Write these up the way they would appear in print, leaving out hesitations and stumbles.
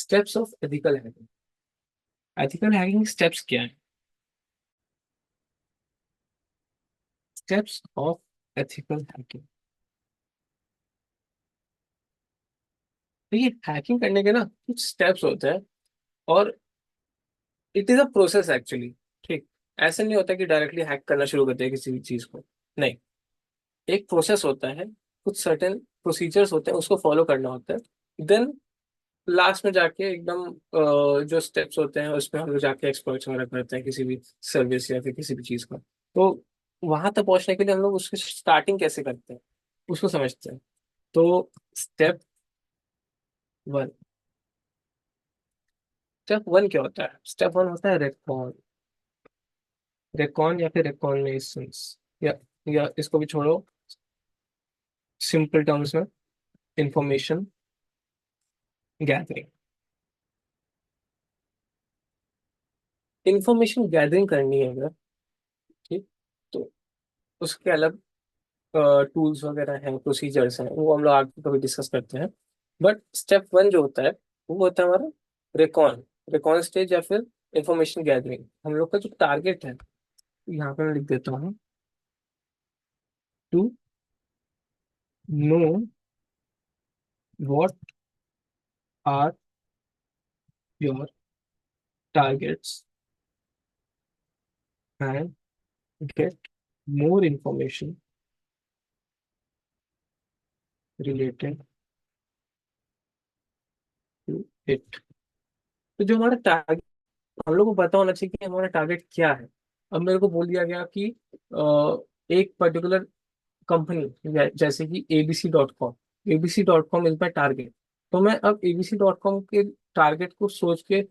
Steps of ethical hacking. Ethical hacking steps क्या है? Steps of ethical hacking. देखिए, hacking करने के ना कुछ स्टेप्स होते हैं, और it is a process actually. ठीक, ऐसे नहीं होता कि डायरेक्टली हैक करना शुरू करते हैं किसी भी चीज को। नहीं, एक प्रोसेस होता है, कुछ सर्टेन प्रोसीजर्स होते हैं, उसको फॉलो करना होता है। देन लास्ट में जाके एकदम जो स्टेप्स होते हैं उसमें हम लोग जाके एक्सपर्ट्स वगैरह करते हैं किसी भी सर्विस या फिर किसी भी चीज का। तो वहां तक पहुंचने के लिए हम लोग उसकी स्टार्टिंग कैसे करते हैं उसको समझते हैं। तो स्टेप वन। स्टेप वन क्या होता है? स्टेप वन होता है रेकॉन। रेकॉन या फिर रिकॉग्निशंस, या इसको भी छोड़ो, सिंपल टर्म्स में इंफॉर्मेशन गैदरिंग। इंफॉर्मेशन गैदरिंग करनी है अगर, ठीक, तो उसके अलग टूल्स वगैरह हैं, प्रोसीजर्स हैं, वो हम लोग आगे कभी डिस्कस करते हैं। बट स्टेप वन जो होता है वो होता है हमारा रिकॉन। रिकॉन स्टेज या फिर इंफॉर्मेशन गैदरिंग। हम लोग का जो टारगेट है, यहाँ पे मैं लिख देता हूँ, to know what are your targets and get more information related to it. तो जो हमारा टारगेट, हम लोग को पता होना चाहिए कि हमारा टारगेट क्या है। अब मेरे को बोल दिया गया कि एक पर्टिकुलर कंपनी जैसे कि abc.com, abc.com is my target. तो मैं अब abc.com के टारगेट को सोच के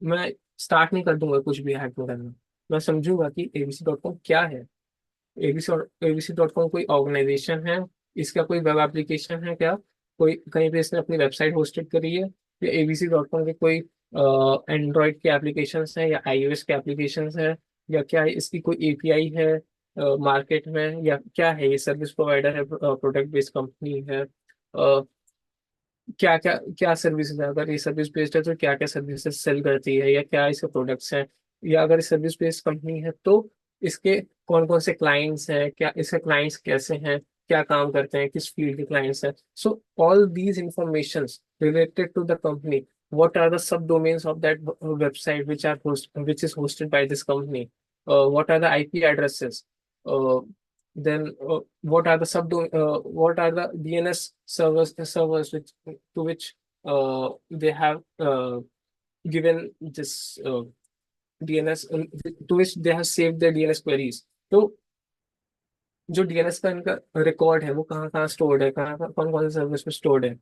मैं स्टार्ट नहीं कर दूंगा कुछ भी हैक करना। मैं समझूंगा कि abc.com क्या है। एबीसी abc.com कोई ऑर्गेनाइजेशन है, इसका कोई वेब एप्लीकेशन है क्या, कोई कहीं पे इसने अपनी वेबसाइट होस्टेड करी है, या abc.com के कोई एंड्रॉयड के एप्लीकेशन है या iOS के एप्लीकेशन है, या क्या है इसकी कोई एपीआई है मार्केट में, या क्या है ये सर्विस प्रोवाइडर है, प्रोडक्ट बेस्ड कंपनी है, क्या क्या क्या सर्विसेज है, अगर ये सर्विस बेस्ड है तो क्या क्या सर्विसेज सेल करती है, या क्या इसके प्रोडक्ट्स हैं, या अगर सर्विस बेस्ड कंपनी है तो इसके कौन कौन से क्लाइंट्स हैं, क्या इसके क्लाइंट्स कैसे हैं, क्या काम करते हैं, किस फील्ड के क्लाइंट्स हैं। So all these information related to the company, what are the subdomains of that website which is hosted by this company, what are the IP addresses, then what are the DNS servers to which they have given this DNS, to which they have saved their DNS queries। तो जो DNS का इनका record है वो कहाँ कहाँ stored है, कहाँ कौन कौन से सर्विस में स्टोर्ड है,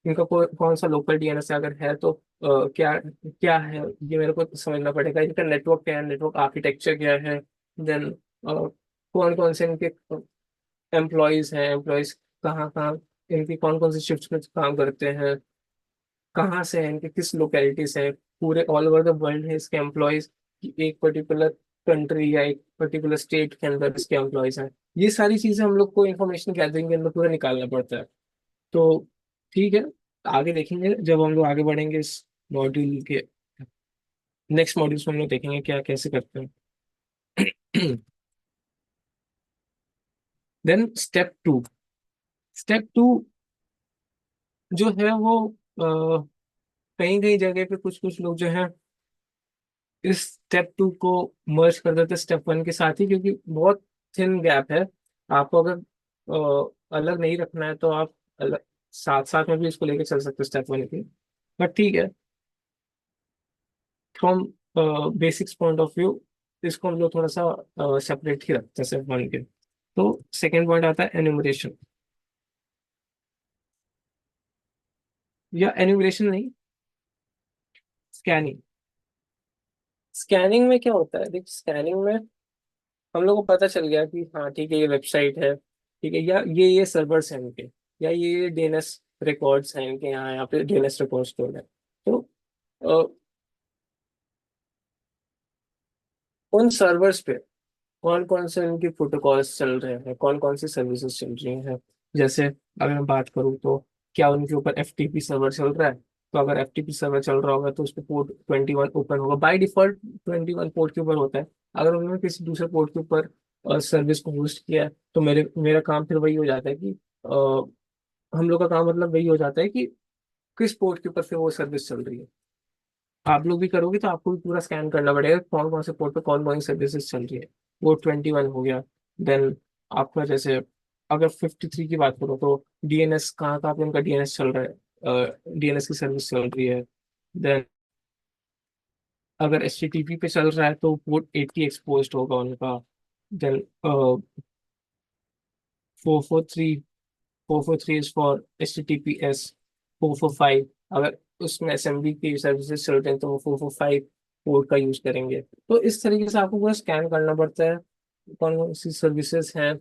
इनका कौन सा लोकल डीएनएस अगर है तो क्या क्या है, ये मेरे को समझना पड़ेगा। इनका नेटवर्क क्या है, नेटवर्क आर्किटेक्चर क्या है, देन कौन कौन से इनके एम्प्लॉयज हैं, एम्प्लॉयज कहाँ कहाँ, इनकी कौन कौन सी शिफ्ट में काम करते हैं, कहाँ से हैं, इनके किस लोकेलिटी से हैं, पूरे ऑल ओवर द वर्ल्ड है इसके एम्प्लॉयज, कि एक पर्टिकुलर कंट्री या एक पर्टिकुलर स्टेट के अंदर इसके एम्प्लॉयज हैं। ये सारी चीजें हम लोग को इन्फॉर्मेशन गैदरिंग के अंदर पूरा निकालना पड़ता है। तो ठीक है, आगे देखेंगे जब हम लोग आगे बढ़ेंगे इस मॉड्यूल के नेक्स्ट मॉड्यूल्स में, हम लोग देखेंगे क्या कैसे करते हैं। Then step two. Step two जो है वो कहीं कहीं जगह पे कुछ कुछ लोग जो है इस स्टेप टू को मर्ज कर देते स्टेप वन के साथ ही, क्योंकि बहुत थिन गैप है। आपको अगर अलग नहीं रखना है तो आप अलग साथ साथ में भी इसको लेके चल सकते हो स्टेप वन के। बट ठीक है, from basics point of view इसको हम लोग थोड़ा सा सेपरेट ही रखते हैं सिर्फ वन के। तो सेकेंड पॉइंट आता है एन्यूमरेशन, या एन्यूमरेशन नहीं, स्कैनिंग। स्कैनिंग में क्या होता है, देख स्कैनिंग में हम लोग को पता चल गया कि हाँ ठीक है ये वेबसाइट है, ठीक है, या ये सर्वर्स हैं इनके, या ये डीएनएस रिकॉर्ड्स हैं इनके, यहाँ पे डीएनएस रिकॉर्ड स्टोर है। तो अ, उन सर्वर्स पे कौन कौन से उनके प्रोटोकॉल्स चल रहे हैं, कौन कौन सी सर्विसेज चल रही हैं। जैसे अगर मैं बात करूँ तो क्या उनके ऊपर एफटीपी सर्वर चल रहा है, तो अगर FTP सर्वर चल रहा होगा तो उस पर पोर्ट 21 ओपन होगा, बाय डिफॉल्ट 21 पोर्ट के ऊपर होता है। अगर उन्होंने किसी दूसरे पोर्ट के ऊपर सर्विस को होस्ट किया है तो मेरा काम फिर वही हो जाता है कि हम लोग का काम मतलब वही हो जाता है कि किस पोर्ट के ऊपर से वो सर्विस चल रही है। आप लोग भी करोगे तो आपको भी पूरा स्कैन करना पड़ेगा कौन कौन से पोर्ट पे कौन कौन सी सर्विसेज चल रही है। वो 21 हो गया। देन आपका जैसे अगर 53 की बात करो तो DNS कहाँ कहाँ पे उनका DNS चल रहा है, DNS की सर्विस चल रही है। देन अगर HTTP पे चल रहा है तो पोर्ट 80 एक्सपोज होगा उनका। Then 443 443 is for HTTPS। 445 अगर उसमें SMB की सर्विसेज चल रहे हैं तो वो 445 पोर्ट का यूज करेंगे। तो इस तरीके से आपको पूरा स्कैन करना पड़ता है कौन कौन सी सर्विसेज हैं,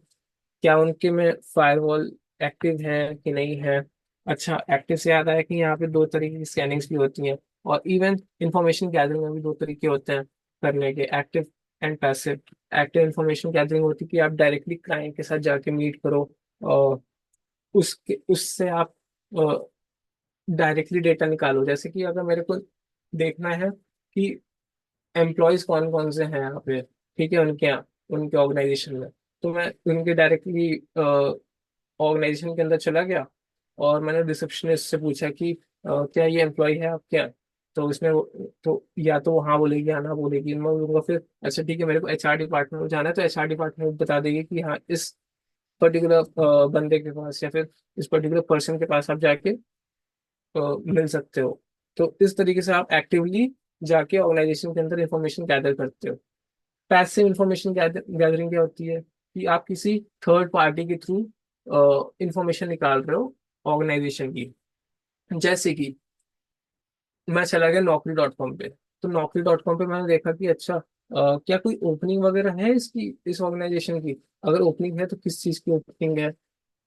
क्या उनके में फायरवॉल एक्टिव है कि नहीं है। अच्छा, एक्टिव से याद आया कि यहाँ पे दो तरीके की स्कैनिंग्स भी होती हैं, और इवन इंफॉर्मेशन गैदरिंग में भी दो तरीके होते हैं करने के, active and passive. Active information gathering होती है कि आप डायरेक्टली क्लाइंट के साथ जाके मीट करो, और उसके उससे आप डायरेक्टली डेटा निकालो। जैसे कि अगर मेरे को देखना है कि एम्प्लॉयज कौन कौन से हैं यहाँ पे, ठीक है, उनके यहाँ, उनके ऑर्गेनाइजेशन में, तो मैं उनके डायरेक्टली ऑर्गेनाइजेशन के अंदर चला गया और मैंने रिसेप्शनिस्ट से पूछा कि क्या ये एम्प्लॉय है आपके यहाँ। तो उसमें तो या तो वो हाँ बोलेगी या ना बोलेगी। मैं बोलूंगा फिर अच्छा ठीक है, मेरे को HR डिपार्टमेंट में जाना है, तो HR डिपार्टमेंट बता देगी कि हाँ इस पर्टिकुलर बंदे के पास या फिर इस पर्टिकुलर पर्सन के पास आप जाके मिल सकते हो। तो इस तरीके से आप एक्टिवली जाके ऑर्गेनाइजेशन के अंदर इंफॉर्मेशन गैदर करते हो। पैसिव इंफॉर्मेशन गैदरिंग क्या होती है कि आप किसी थर्ड पार्टी के थ्रू इंफॉर्मेशन निकाल रहे हो ऑर्गेनाइजेशन की। जैसे कि मैं चला गया Naukri.com पे, तो Naukri.com पे मैंने देखा कि अच्छा क्या कोई ओपनिंग वगैरह है इसकी, इस ऑर्गेनाइजेशन की। अगर ओपनिंग है तो किस चीज़ की ओपनिंग है,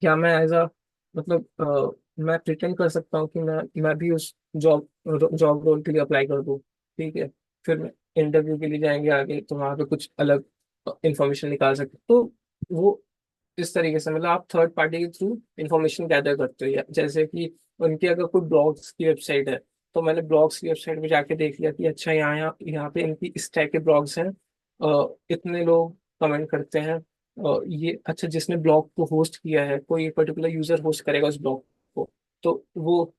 क्या मैं एज अ मतलब मैं प्रिटेंड कर सकता हूँ कि मैं भी उस जॉब जॉब रोल के लिए अप्लाई कर दूँ। ठीक है, फिर मैं इंटरव्यू के लिए जाएंगे आगे तो वहाँ पे कुछ अलग इंफॉर्मेशन निकाल सकते, तो वो इस तरीके से मतलब आप थर्ड पार्टी के थ्रू इंफॉर्मेशन गैदर करते हो। जैसे कि उनकी अगर कोई ब्लॉग्स की वेबसाइट है तो मैंने ब्लॉग्स की वेबसाइट पे जाके देख लिया कि अच्छा यहाँ यहाँ यहाँ पे इनकी इस टाइप के ब्लॉग्स हैं, इतने लोग कमेंट करते हैं, ये अच्छा जिसने ब्लॉग को होस्ट किया है कोई पर्टिकुलर यूजर होस्ट करेगा उस ब्लॉग को, तो वो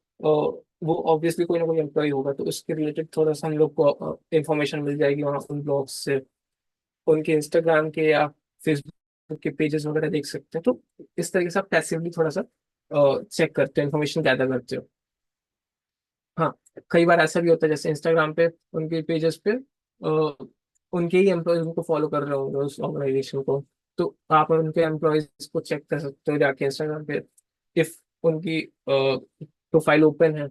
ऑब्वियसली कोई ना कोई एम्प्लॉय होगा, तो उसके रिलेटेड थोड़ा सा हम लोग को इंफॉर्मेशन मिल जाएगी वहाँ उन ब्लॉग्स से। उनके इंस्टाग्राम के या फेसबुक के पेजेस वगैरह देख सकते हैं। तो इस तरीके से आप पैसिवली थोड़ा सा चेक करते हो, इन्फॉर्मेशन गैदर करते हो। हाँ, कई बार ऐसा भी होता है जैसे इंस्टाग्राम पे उनके पेजेस पे उनके ही एम्प्लॉयज उनको फॉलो कर रहे होंगे उस ऑर्गेनाइजेशन को, तो आप उनके एम्प्लॉयज को चेक कर सकते हो जाके इंस्टाग्राम पे। इफ उनकी प्रोफाइल ओपन है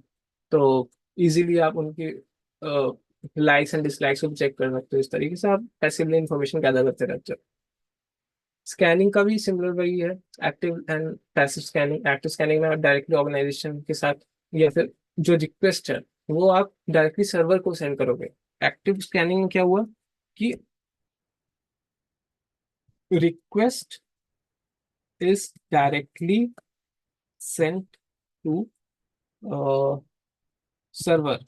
तो इजीली आप उनकी लाइक्स एंड डिसलाइक्स को चेक कर सकते हो। इस तरीके से आप पैसिवली इंफॉर्मेशन गैदर करते रहते हो। स्कैनिंग का भी सिमिलर वही है, active and passive scanning. Active scanning में आप डायरेक्टली ऑर्गेनाइजेशन के साथ या फिर जो रिक्वेस्ट है वो आप डायरेक्टली सर्वर को सेंड करोगे। एक्टिव स्कैनिंग में क्या हुआ कि request is directly sent to server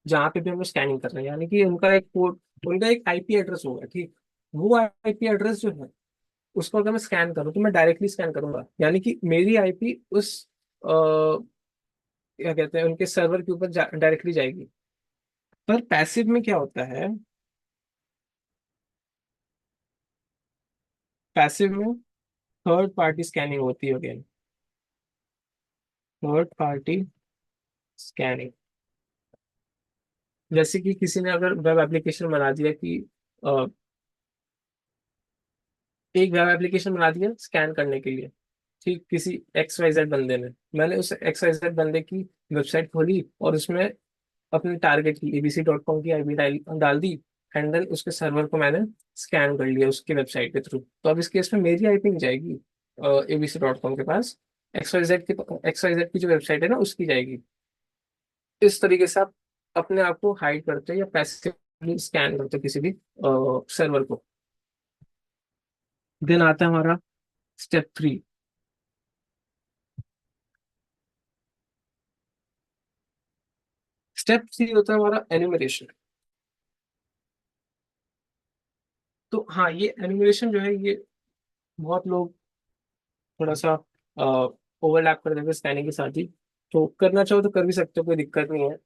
जहाँ पे भी हम लोग स्कैनिंग कर रहे हैं, यानी कि उनका एक पोर्ट, उनका एक IP एड्रेस होगा, ठीक। वो IP एड्रेस जो है उसको अगर मैं स्कैन करूँ तो मैं डायरेक्टली स्कैन करूंगा, यानी कि मेरी IP उस क्या कहते हैं उनके सर्वर के ऊपर डायरेक्टली जाएगी। पर पैसिव में क्या होता है, पैसिव में थर्ड पार्टी स्कैनिंग होती है अगेन, थर्ड पार्टी स्कैनिंग। जैसे कि किसी ने अगर वेब एप्लीकेशन बना दिया कि अ, एक वेब एप्लीकेशन बना दिया स्कैन करने के लिए, ठीक, किसी XYZ बंदे ने, मैंने उस XYZ बंदे की वेबसाइट खोली और उसमें अपने टारगेट की ABC.com की IP डाल डाल दी, एंड देन उसके सर्वर को मैंने स्कैन कर लिया उसकी वेबसाइट के थ्रू। तो अब इस केस में मेरी IP नहीं जाएगी ABC.com के पास, XYZ की जो वेबसाइट है ना उसकी जाएगी। इस तरीके से आप अपने आप को हाइड करते हो या पैसिवली स्कैन करते हो किसी भी सर्वर को। देन आता है हमारा स्टेप 3। स्टेप 3 होता है हमारा एन्यूमरेशन। तो हाँ, ये एन्यूमरेशन जो है ये बहुत लोग थोड़ा सा ओवरलैप कर देते हैं स्कैनिंग के साथ ही। तो करना चाहो तो कर भी सकते हो, कोई दिक्कत नहीं है।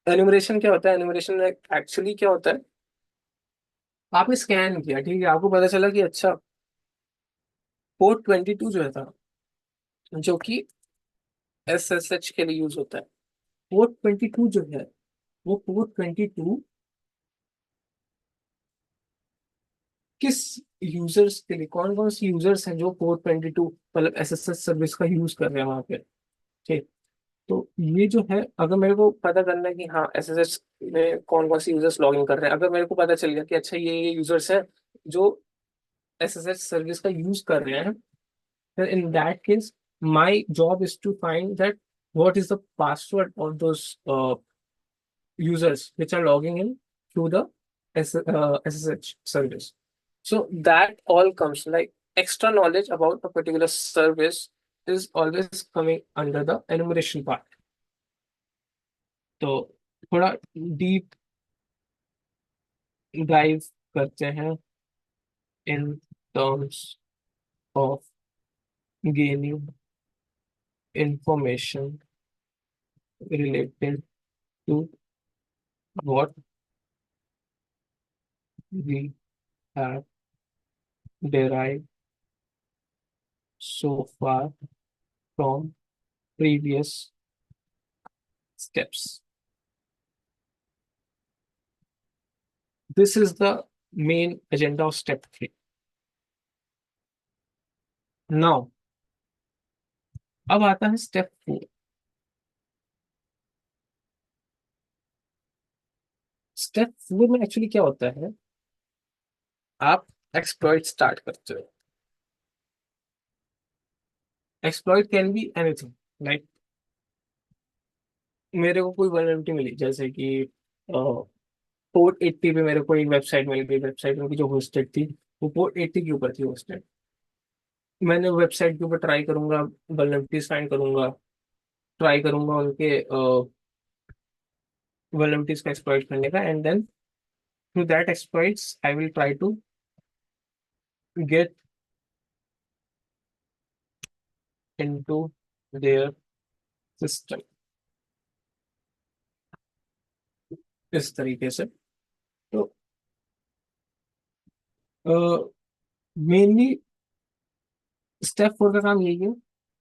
एन्यूमरेशन क्या होता है? एन्यूमरेशन में एक्चुअली क्या होता है, आपने स्कैन किया, ठीक है, आपको पता चला कि अच्छा पोर्ट 22 जो है था, जो कि SSH के लिए यूज होता है, पोर्ट 22 जो है, वो पोर्ट 22 किस यूजर्स के लिए, कौन कौन से यूजर्स हैं जो पोर्ट 22 मतलब SSH सर्विस का यूज कर रहे हैं वहां पे। ठीक। तो ये जो है, अगर मेरे को पता करना है कि हाँ SSH में कौन कौन से यूजर्स लॉग इन कर रहे हैं, अगर मेरे को पता चल गया कि अच्छा ये यूजर्स हैं जो SSH सर्विस का यूज कर रहे हैं, then in that case my job is to find that what is the password of those users which are logging in through the SSH service. So that all comes like extra knowledge about a particular service is always coming under the enumeration part. तो थोड़ा deep dive करते हैं in terms of gaining information related to what we have derived so far from previous steps. This is the main agenda of step 3. Now, अब आता है step 4। Step 4 में actually क्या होता है, आप एक्सप्लॉइट स्टार्ट करते हो। Exploit can be anything, like मेरे को कोई वल्नरेबिलिटी मिली, जैसे कि पोर्ट 80 पे मेरे को एक वेबसाइट मिल गई, वेबसाइट उनकी जो होस्टेड थी वो पोर्ट 80 के ऊपर थी होस्टेड। मैंने वेबसाइट के ऊपर ट्राई करूंगा, वल्नरेबिलिटीज फाइंड करूंगा, ट्राई करूंगा उनके वल्नरेबिलिटीज का एक्सप्लॉइट करने का, and then through that exploits I will try to get into their system. इस तरीके से। तो मेनली स्टेप 4 का काम यही है,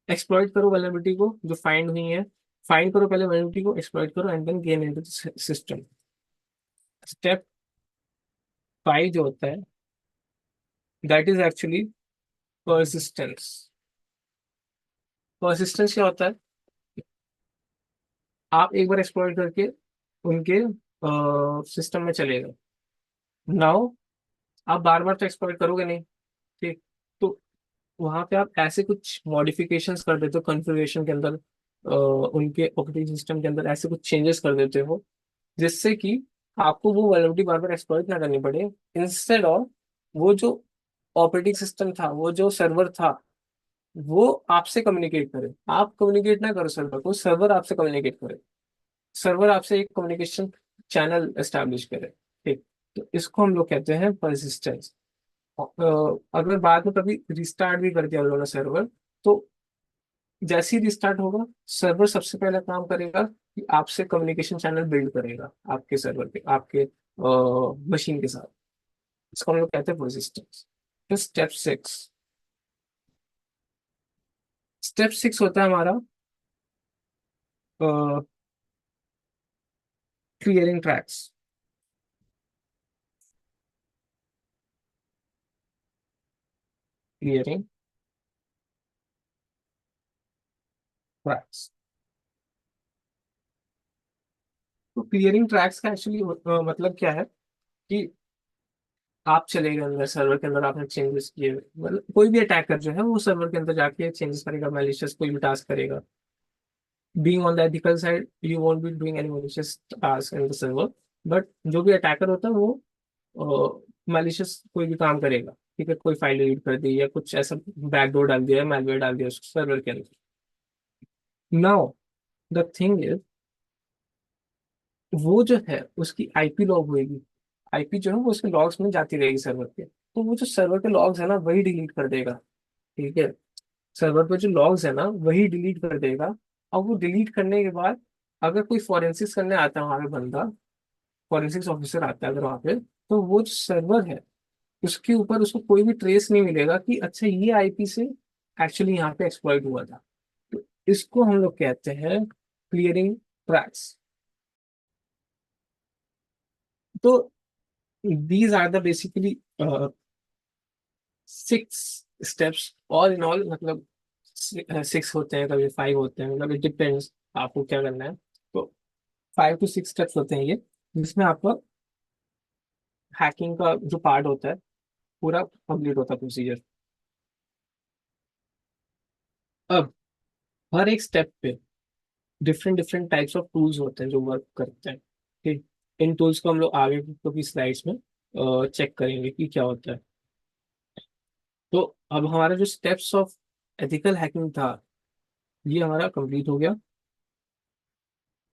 एक्सप्लॉइट करो वल्नरेबिलिटी को जो फाइंड हुई है, फाइंड करो पहले वल्नरेबिलिटी को, एक्सप्लॉइट करो and then gain into system. Step 5 जो होता है that is actually persistence. Persistence क्या होता है, आप एक बार एक्सप्लॉइट करके उनके सिस्टम में चले गए, नाउ आप बार बार तो एक्सप्लॉइट करोगे नहीं, ठीक। तो वहां पे आप ऐसे कुछ मॉडिफिकेशंस कर देते हो कॉन्फ़िगरेशन के अंदर, उनके ऑपरेटिंग सिस्टम के अंदर ऐसे कुछ चेंजेस कर देते हो जिससे कि आपको वो वल्नरेबिलिटी बार बार एक्सप्लॉइट ना करनी पड़े। इंस्टेड ऑफ वो जो ऑपरेटिंग सिस्टम था, वो जो सर्वर था, वो आपसे कम्युनिकेट करे, आप कम्युनिकेट ना करो सर्वर को, सर्वर आपसे कम्युनिकेट करे, सर्वर आपसे एक कम्युनिकेशन चैनल एस्टैब्लिश करे, ठीक। तो इसको हम लोग कहते हैं परसिस्टेंस। अगर बाद में कभी रिस्टार्ट भी कर दिया उन्होंने सर्वर, तो जैसे ही रिस्टार्ट होगा सर्वर सबसे पहले काम करेगा कि आपसे कम्युनिकेशन चैनल बिल्ड करेगा आपके सर्वर पे, आपके मशीन के साथ। इसको हम लोग कहते हैं परसिस्टेंस। तो स्टेप 6 होता है हमारा क्लियरिंग ट्रैक्स। Clearing tracks. तो क्लियरिंग ट्रैक्स का एक्चुअली मतलब क्या है कि आप चले गए अंदर सर्वर के अंदर, आपने चेंजेस किए, मतलब कोई भी अटैकर जो है वो सर्वर के अंदर जाके चेंजेस करेगा, मैलिशियस कोई भी टास्क करेगा। Being on the ethical side you won't be doing any malicious task in the server, but जो भी अटैकर होता है वो मैलिशियस कोई भी काम करेगा, ठीक है, कोई फाइल रीड कर दी या कुछ ऐसा बैकडोर डाल दिया, मैलवेयर डाल दिया सर्वर के अंदर। नाउ द थिंग इज वो जो है उसकी आईपी लॉग होगी। आईपी जो है वो उसके लॉग्स में जाती रहेगी सर्वर पे, तो वो जो सर्वर के लॉग्स है ना वही डिलीट कर देगा। ठीक है, सर्वर पे जो लॉग्स है ना वही डिलीट कर देगा। और वो डिलीट करने के बाद अगर कोई फॉरेंसिक्स करने आता है वहां पे बंदा, फॉरेंसिक्स ऑफिसर आता है अगर वहां पे, तो वो जो सर्वर है उसके ऊपर उसको कोई भी ट्रेस नहीं मिलेगा कि अच्छा ये आईपी से एक्चुअली यहाँ पे एक्सप्लॉइट हुआ था। तो इसको हम लोग कहते हैं क्लियरिंग ट्रैक्स। तो these are the basically 6 steps all in all, मतलब 6 होते हैं, कभी 5 होते हैं, मतलब इट डिपेंड्स आपको क्या करना है। तो 5 to 6 स्टेप्स होते हैं ये, जिसमें आपका हैकिंग का जो पार्ट होता है पूरा कंप्लीट होता है प्रोसीजर। अब हर एक स्टेप पे different different types of tools होते हैं जो वर्क करते हैं। ठीक, इन टूल्स को हम लोग आगे की स्लाइड्स में चेक करेंगे कि क्या होता है। तो अब हमारा जो स्टेप्स ऑफ एथिकल हैकिंग था ये हमारा कंप्लीट हो गया।